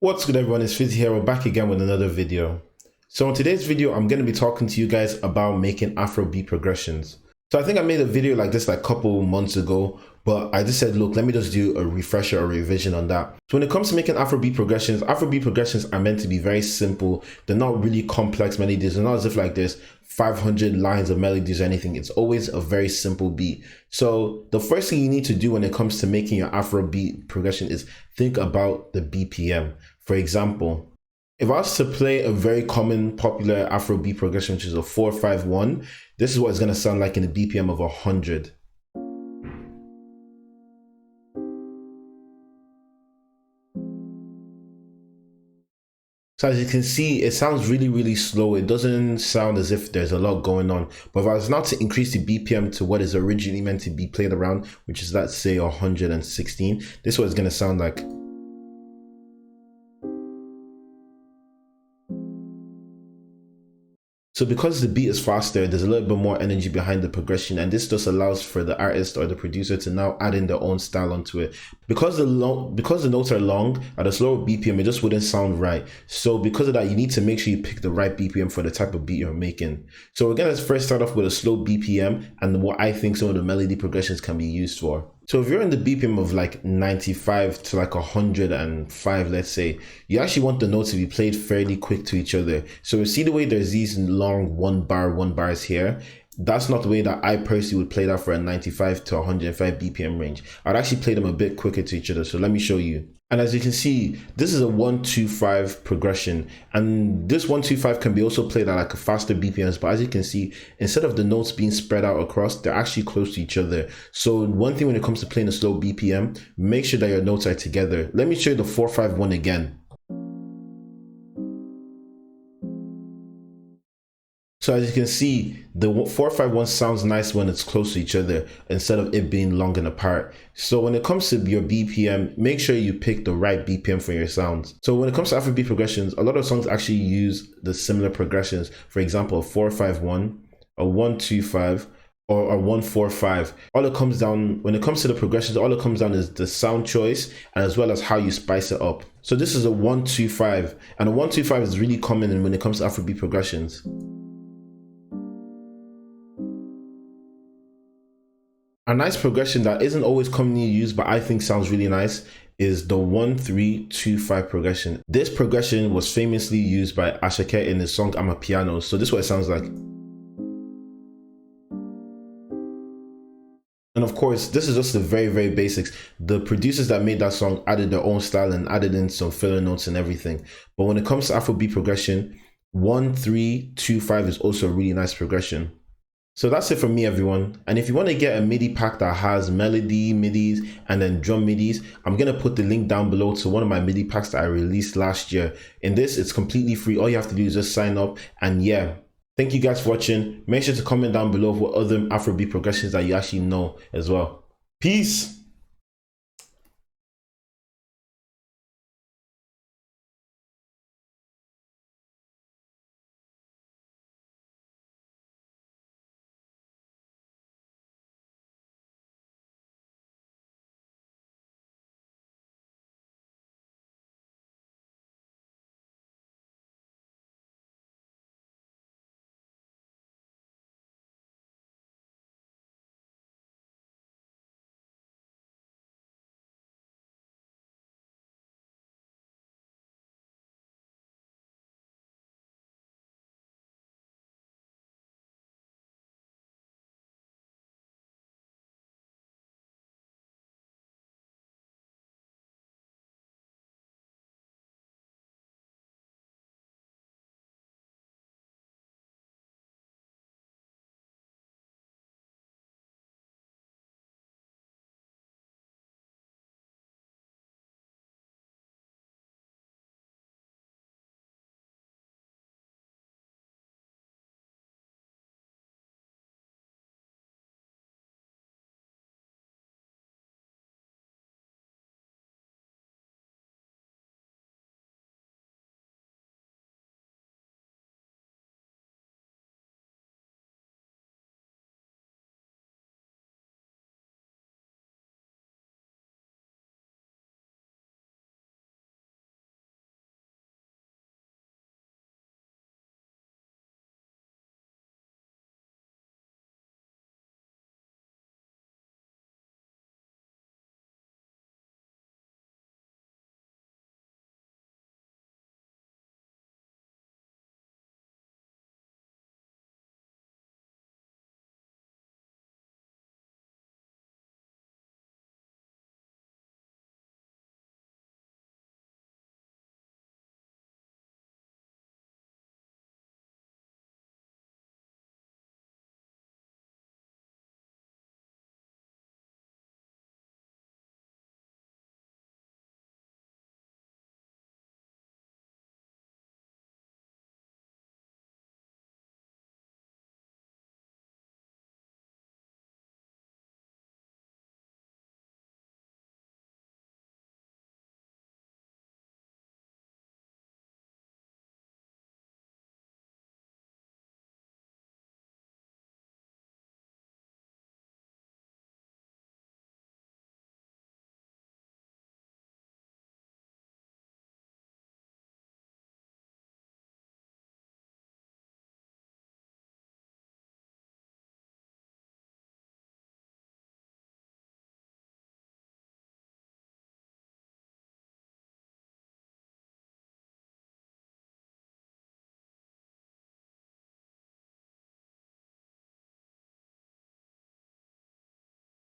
What's good everyone, it's Fizzy here. We're back again with another video. So in today's video, I'm going to be talking to you guys about making Afrobeat progressions. So I think I made a video like this like a couple months ago, but I just said, look, let me just do a refresher or revision on that. So when it comes to making Afrobeat progressions are meant to be very simple. They're not really complex melodies. They're not as if like there's 500 lines of melodies or anything. It's always a very simple beat. So the first thing you need to do when it comes to making your Afrobeat progression is think about the BPM. For example, if I was to play a very common popular Afrobeat progression, which is a 4-5-1, this is what it's going to sound like in a BPM of 100. So as you can see, it sounds really slow. It doesn't sound as if there's a lot going on. But if I was now to increase the BPM to what is originally meant to be played around, which is, let's say, 116, this is what it's going to sound like. So because the beat is faster, there's a little bit more energy behind the progression, and this just allows for the artist or the producer to now add in their own style onto it. Because the notes are long at a slower BPM, it just wouldn't sound right. So because of that, you need to make sure you pick the right BPM for the type of beat you're making. So we're gonna first start off with a slow BPM and what I think some of the melody progressions can be used for. So if you're in the BPM of like 95 to like 105, let's say, you actually want the notes to be played fairly quick to each other. So you see the way there's these long one bars here. That's not the way that I personally would play that for a 95 to 105 BPM range. I'd actually play them a bit quicker to each other. So let me show you. And as you can see, this is a 1-2-5 progression. And this 1-2-5 can be also played at like a faster BPMs. But as you can see, instead of the notes being spread out across, they're actually close to each other. So one thing when it comes to playing a slow BPM, make sure that your notes are together. Let me show you the 4-5-1 again. So as you can see, the 4-5-1 sounds nice when it's close to each other instead of it being long and apart. So when it comes to your BPM, make sure you pick the right BPM for your sounds. So when it comes to Afrobeat progressions, a lot of songs actually use the similar progressions. For example, a 4-5-1, a 1-2-5, or a 1-4-5. All it comes down, when it comes to the progressions, all it comes down is the sound choice and as well as how you spice it up. So this is a 1-2-5, and a 1-2-5 is really common when it comes to Afrobeat progressions. A nice progression that isn't always commonly used but I think sounds really nice is the 1-3-2-5 progression. This progression was famously used by Asake in his song Amapiano. So this is what it sounds like. And of course, this is just the very basics. The producers that made that song added their own style and added in some filler notes and everything. But when it comes to Afrobeat progression, 1-3-2-5 is also a really nice progression. So that's it from me, everyone. And if you want to get a MIDI pack that has melody MIDIs and then drum MIDIs, I'm going to put the link down below to one of my MIDI packs that I released last year. In this, it's completely free. All you have to do is just sign up. And yeah, thank you guys for watching. Make sure to comment down below what other Afrobeat progressions that you actually know as well. Peace.